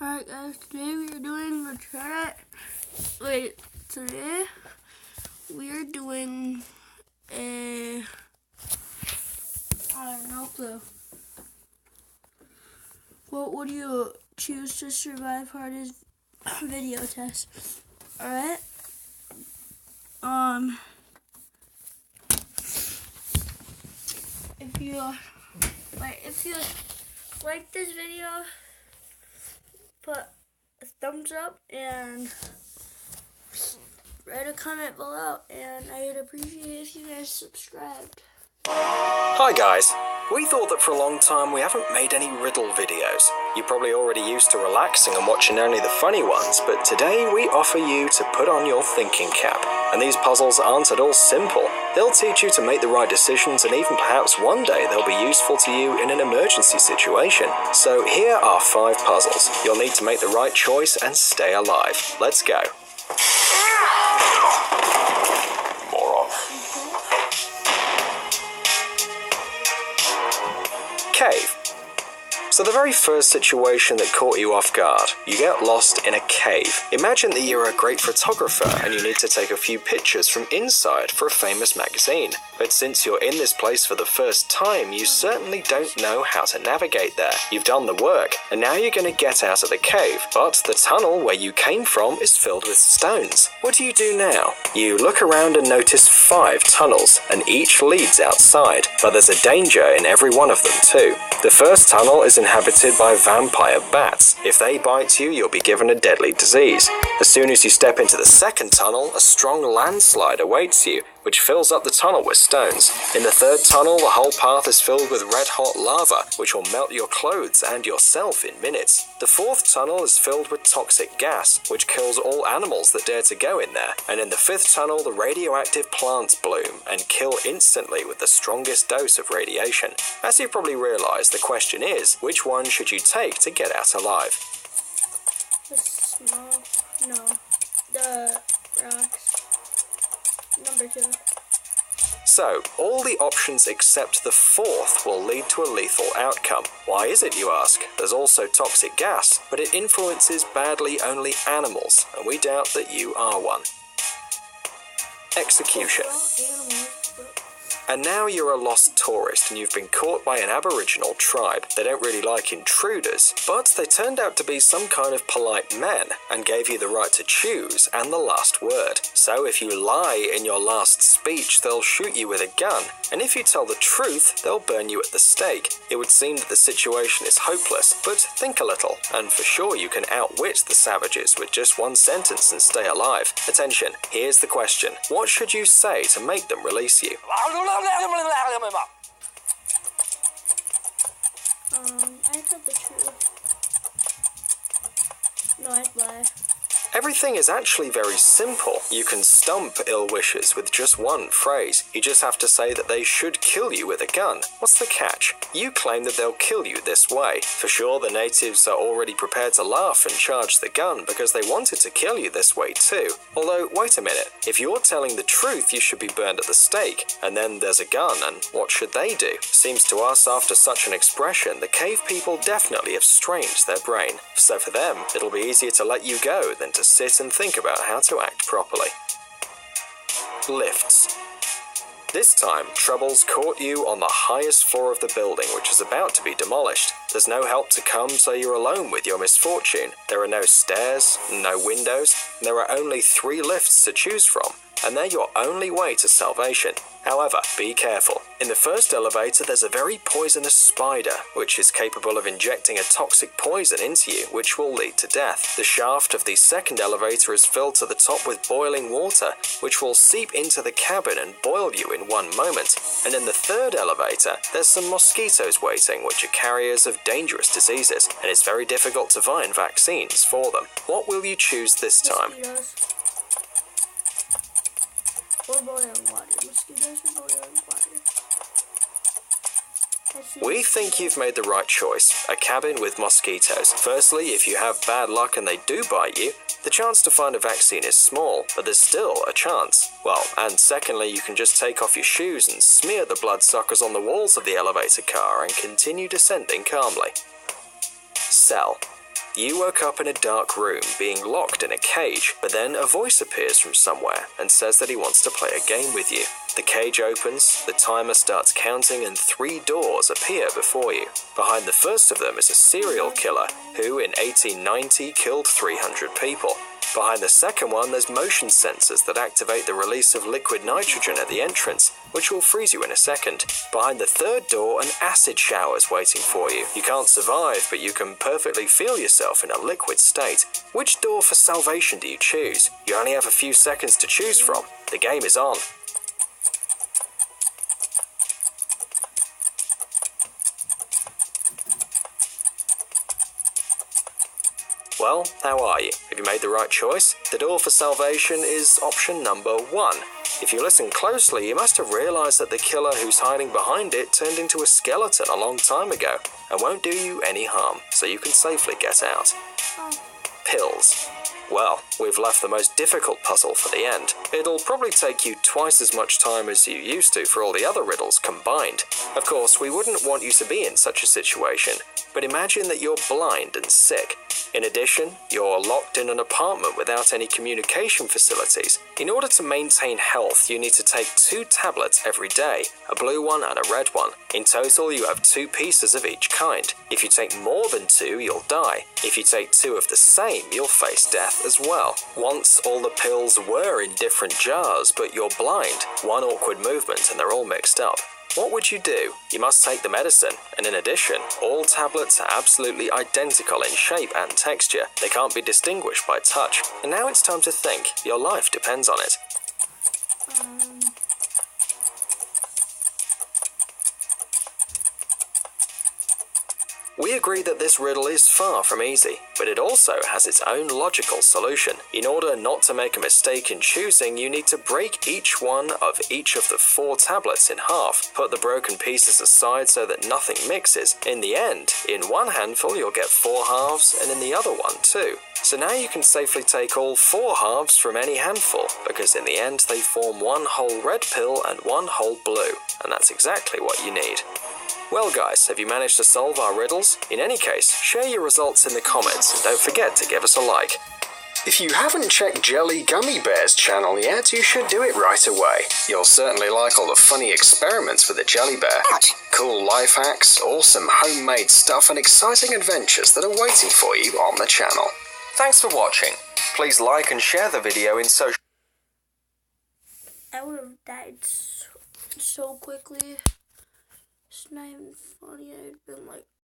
Alright guys, today we are doing I have no clue. What would you choose to survive hardest video test? Alright. If you like this video, put a thumbs up and write a comment below, and I would appreciate it if you guys subscribed. Hi guys, we thought that for a long time we haven't made any riddle videos. You're probably already used to relaxing and watching only the funny ones, but today we offer you to put on your thinking cap. And these puzzles aren't at all simple. They'll teach you to make the right decisions, and even perhaps one day they'll be useful to you in an emergency situation. So here are 5 puzzles. You'll need to make the right choice and stay alive. Let's go. Cave. So the very first situation that caught you off guard, you get lost in a cave. Imagine that you're a great photographer and you need to take a few pictures from inside for a famous magazine. But since you're in this place for the first time, you certainly don't know how to navigate there. You've done the work, and now you're going to get out of the cave, but the tunnel where you came from is filled with stones. What do you do now? You look around and notice 5 tunnels, and each leads outside, but there's a danger in every one of them too. The first tunnel is inhabited by vampire bats. If they bite you, you'll be given a deadly disease. As soon as you step into the second tunnel, a strong landslide awaits you, which fills up the tunnel with stones. In the third tunnel, the whole path is filled with red-hot lava, which will melt your clothes and yourself in minutes. The fourth tunnel is filled with toxic gas, which kills all animals that dare to go in there. And in the fifth tunnel, the radioactive plants bloom and kill instantly with the strongest dose of radiation. As you've probably realized, the question is, which one should you take to get out alive? The rocks. Number 2. So, all the options except the fourth will lead to a lethal outcome. Why is it, you ask? There's also toxic gas, but it influences badly only animals, and we doubt that you are one. Execution. And now you're a lost tourist and you've been caught by an aboriginal tribe. They don't really like intruders, but they turned out to be some kind of polite men and gave you the right to choose and the last word. So if you lie in your last speech, they'll shoot you with a gun, and if you tell the truth, they'll burn you at the stake. It would seem that the situation is hopeless, but think a little, and for sure you can outwit the savages with just one sentence and stay alive. Attention, here's the question. What should you say to make them release you? I tell the truth. No, I'd lie. Everything is actually very simple. You can stump ill wishers with just one phrase. You just have to say that they should kill you with a gun. What's the catch? You claim that they'll kill you this way. For sure, the natives are already prepared to laugh and charge the gun because they wanted to kill you this way too. Although, wait a minute. If you're telling the truth, you should be burned at the stake. And then there's a gun, and what should they do? Seems to us, after such an expression, the cave people definitely have strained their brain. So for them, it'll be easier to let you go than to sit and think about how to act properly. Lifts. This time, troubles caught you on the highest floor of the building, which is about to be demolished. There's no help to come, so you're alone with your misfortune. There are no stairs, no windows, and there are only 3 lifts to choose from, and they're your only way to salvation. However, be careful. In the first elevator, there's a very poisonous spider, which is capable of injecting a toxic poison into you, which will lead to death. The shaft of the second elevator is filled to the top with boiling water, which will seep into the cabin and boil you in one moment. And in the third elevator, there's some mosquitoes waiting, which are carriers of dangerous diseases, and it's very difficult to find vaccines for them. What will you choose this time? Or boiling water. Mosquitoes or boiling water. We think you've made the right choice. A cabin with mosquitoes. Firstly, if you have bad luck and they do bite you, the chance to find a vaccine is small, but there's still a chance. Well, and secondly, you can just take off your shoes and smear the bloodsuckers on the walls of the elevator car and continue descending calmly. Cell. You woke up in a dark room being locked in a cage, but then a voice appears from somewhere and says that he wants to play a game with you. The cage opens, the timer starts counting, and 3 doors appear before you. Behind the first of them is a serial killer who in 1890 killed 300 people. Behind the second one, there's motion sensors that activate the release of liquid nitrogen at the entrance, which will freeze you in a second. Behind the third door, an acid shower's waiting for you. You can't survive, but you can perfectly feel yourself in a liquid state. Which door for salvation do you choose? You only have a few seconds to choose from. The game is on. Well, how are you? Have you made the right choice? The door for salvation is option number 1. If you listen closely, you must have realized that the killer who's hiding behind it turned into a skeleton a long time ago and won't do you any harm, so you can safely get out. Pills. Well, we've left the most difficult puzzle for the end. It'll probably take you twice as much time as you used to for all the other riddles combined. Of course, we wouldn't want you to be in such a situation, but imagine that you're blind and sick. In addition, you're locked in an apartment without any communication facilities. In order to maintain health, you need to take 2 tablets every day, a blue one and a red one. In total, you have 2 pieces of each kind. If you take more than 2, you'll die. If you take 2 of the same, you'll face death as well. Once all the pills were in different jars, but you're blind. One awkward movement and they're all mixed up. What would you do? You must take the medicine, and in addition, all tablets are absolutely identical in shape and texture. They can't be distinguished by touch. And now it's time to think. Your life depends on it. We agree that this riddle is far from easy, but it also has its own logical solution. In order not to make a mistake in choosing, you need to break each one of each of the 4 tablets in half. Put the broken pieces aside so that nothing mixes. In the end, in one handful you'll get 4 halves, and in the other one 2. So now you can safely take all 4 halves from any handful, because in the end they form one whole red pill and one whole blue, and that's exactly what you need. Well guys, have you managed to solve our riddles? In any case, share your results in the comments and don't forget to give us a like. If you haven't checked Jelly Gummy Bear's channel yet, you should do it right away. You'll certainly like all the funny experiments with the jelly bear, cool life hacks, awesome homemade stuff and exciting adventures that are waiting for you on the channel. Thanks for watching. Please like and share the video in social... I would have died so quickly. It's not even funny. I'd been like